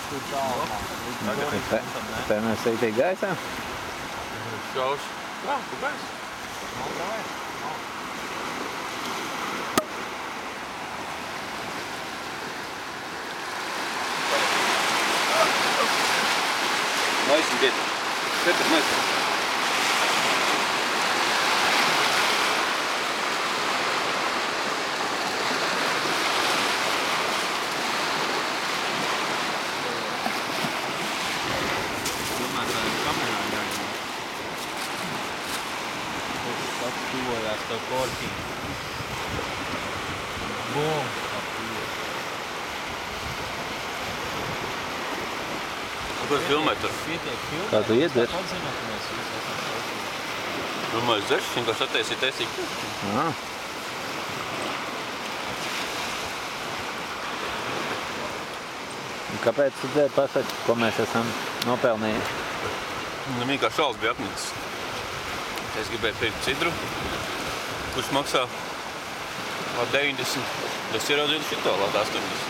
tur tālāk. Tā mēs tik gaisā? Šaus. Jā, tu gaisa. Noisim, Pieter. Pieter, noisim. Tuvojās to korķi. Bum! Ko es filmēju tur? Kā tu iedzer? Domāju, dzerš, vienkārši attaisīt taisīt. Kāpēc tu dzer pasaki, ko mēs esam nopelnījuši? Vienkārši šāls bija apnicis. Es gribēju pirkt cidru, kurš maksā 90. Es ieraudzīju šito lāt 80.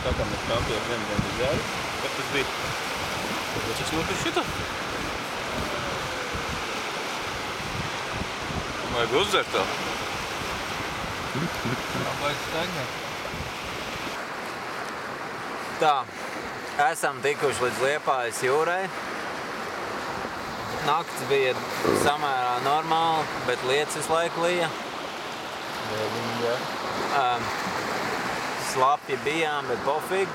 Tā kā mēs kāpjām vieniem dzēru, kad tas bija. Tāpēc es nopirku šito. Vajag uzdzert tā. Vajag staigāt. Tā, esam tikuši līdz Liepājas jūrai. Nakts bija samērā normāli, bet lietas visu laiku lija. Slapji bijām, bet pofīgi.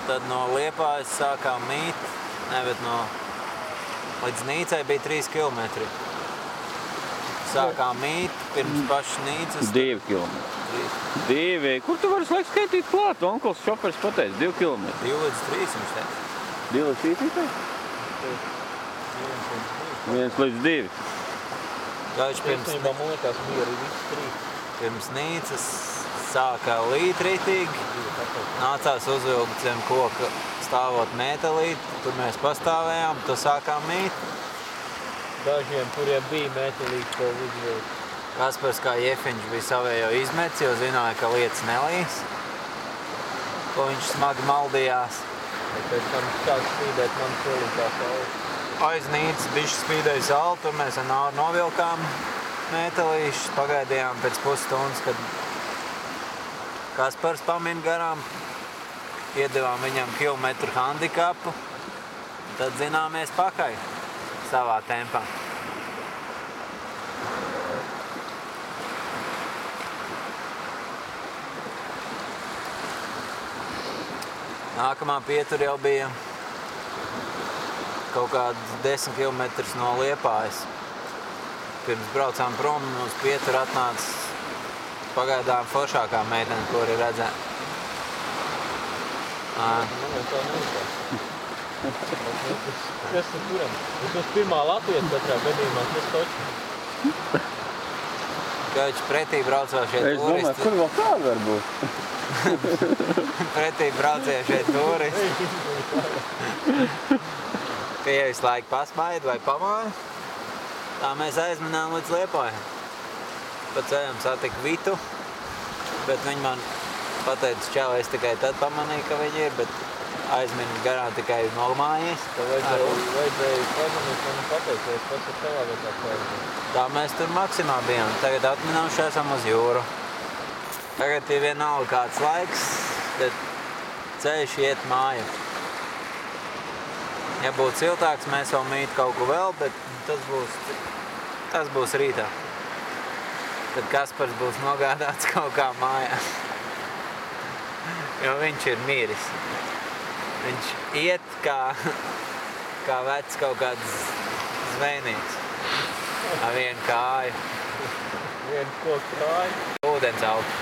Tad no Liepājas sākām mīt, bet līdz Nīcai bija 3 kilometri. Sākām mīt, pirms pašas Nīcas. 2 kilometri. 2. Kur tu vari laiku skaitīt klāt? Onkls šoferis pateica 2 kilometri. 2 līdz 3 viņš teica. 2 līdz 3 viņš teica? 1 līdz 2. Gaiši pirms Nīcas sākā līt ritīgi. Nācās uzvilkt zem koka stāvot mētelīt. Tur mēs pastāvējām, tu sākām mīt. Dažiem, kuriem bija metelīti, ko uzvilkt. Kaspars kā jefiņš bija savējo izmets, jo zināja, ka lietas nelīs. Ko viņš smagi maldījās. Pēc tam sāk spīdēt man pilītā saule. Aiz Nīcas bišķi spīdēja saule, tur mēs ar Nāru novilkām mētelīšus. Pagaidījām pēc pusstundas, kad Kaspars pamina garām. Iedevām viņam kilometru handikapu. Tad zināmies pakaļ savā tempā. Nākamā pietura jau bija kaut kāds 10 kilometrus no Liepājas. Pirms braucām prom, uz pieturu atnāca pagaidām foršākā meitene, ko arī redzēt. Kas tur turam? Es uz pirmā Latvijas katrā gadījumā, kas toči? Gaiči pretī braucošie Es domāju, turisti. kur vēl kāda var būt? Pretī braucošie turisti. Ka jau visu laiku pasmaida vai pamāja. Tā mēs aizminām līdz Liepājai. Pa ceļam satiku Vitu, bet viņi man pateica, čau, es tikai tad pamanīju, ka viņi ir, bet aizminu garām tikai no mājas. Tā vajadzēja pamanīt, man pateikt, ka es pats ar tavā vietā pārēju. Tā mēs tur maksimā bijām. Tagad atminām esam uz jūru. Tagad ir vienalga kāds laiks, tad ceļš iet māju. Ja būtu siltāks, mēs vēl mīt kaut ko vēl, bet tas būs rītā. Tad Kaspars būs nogādāts kaut kā mājās. Jo viņš ir miris. Viņš iet kā vecs kaut kāds zvejnieks. Ar vienu kāju. Vienu koku kāju. Ūdens augt.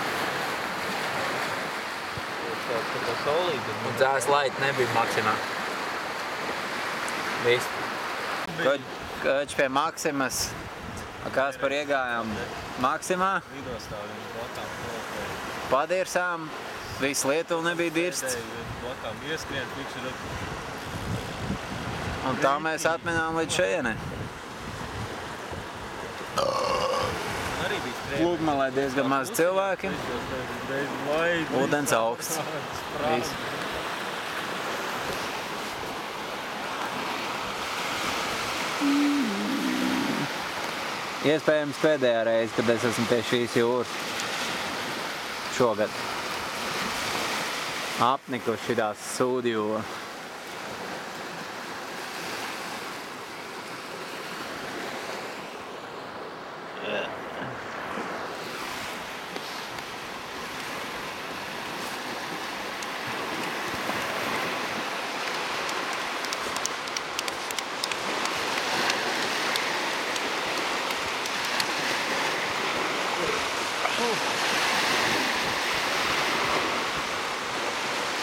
Tā saulīte. Un dzēs laita nebija maksimā. Viss. Koč pie Maksimas. Kaspar iegājām Maksimā. Padirsām. Viss Lietuva nebija dirsts. Un tā mēs atminām līdz šejienei. Arī bija Pludmalē diezgan maz cilvēki. Ūdens augsts. Viss. Iespējams pēdējā reize, kad es esmu pie šīs jūras. Šogad. Apnikuši šitās sūdjūra.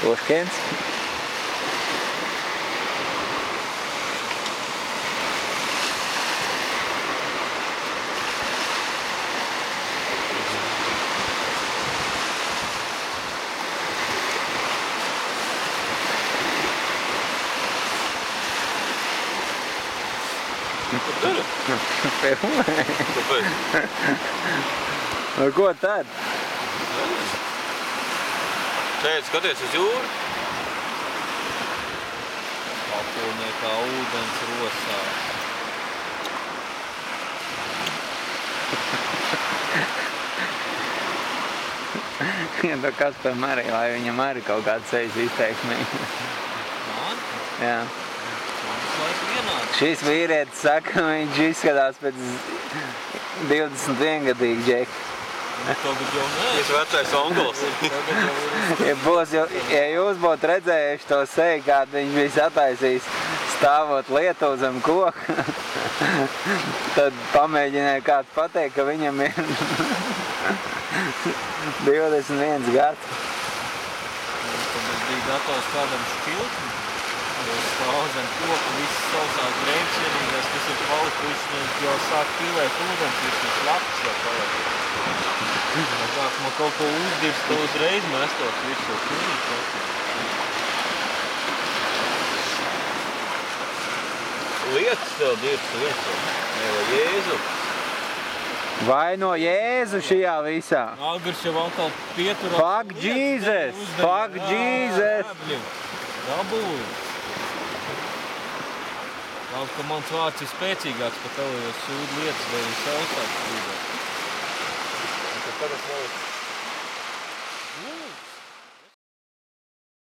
Puškins. Kāpēc? Nu, ko tad? Šeit skaties uz jūru. Papilnē kā ūdens rosās. Ja to Kasparam arī, lai viņam arī kaut kāds sejas izteiksmī. Man? Jā. Man laikam vienādi. Šis vīrietis saka, viņš izskatās pēc 21-gadīga džeka. Tagad jau nē. Viņš vecais onkulis. Ja jūs būtu redzējuši to seju, kādu viņš bija sataisījis stāvot lietu zem koka, tad pamēģināja kāds pateikt, ka viņam ir 21 gads. Tad es biju gatavs kādam šķiltni. Jo stāv zem koka, visas sausās drēbes vienīgais, kas ir palikuši, viņš jau sāk pīlēt ūdens, viņš lapas jau paliek. Sāk man kaut ko uzdirst, to uzreiz mestot virsū kūrīt. Lietas tev dirst virsū. Vai Jēzu? Vaino Jēzu šajā visā. Agars jau atkal pieturās. Fuck Jesus! Fuck Jesus! Dabūju. Labi, ka mans vārds ir spēcīgāks par tev, jo sūdu lietas, vai sausāk sūdāt. Tad es vēl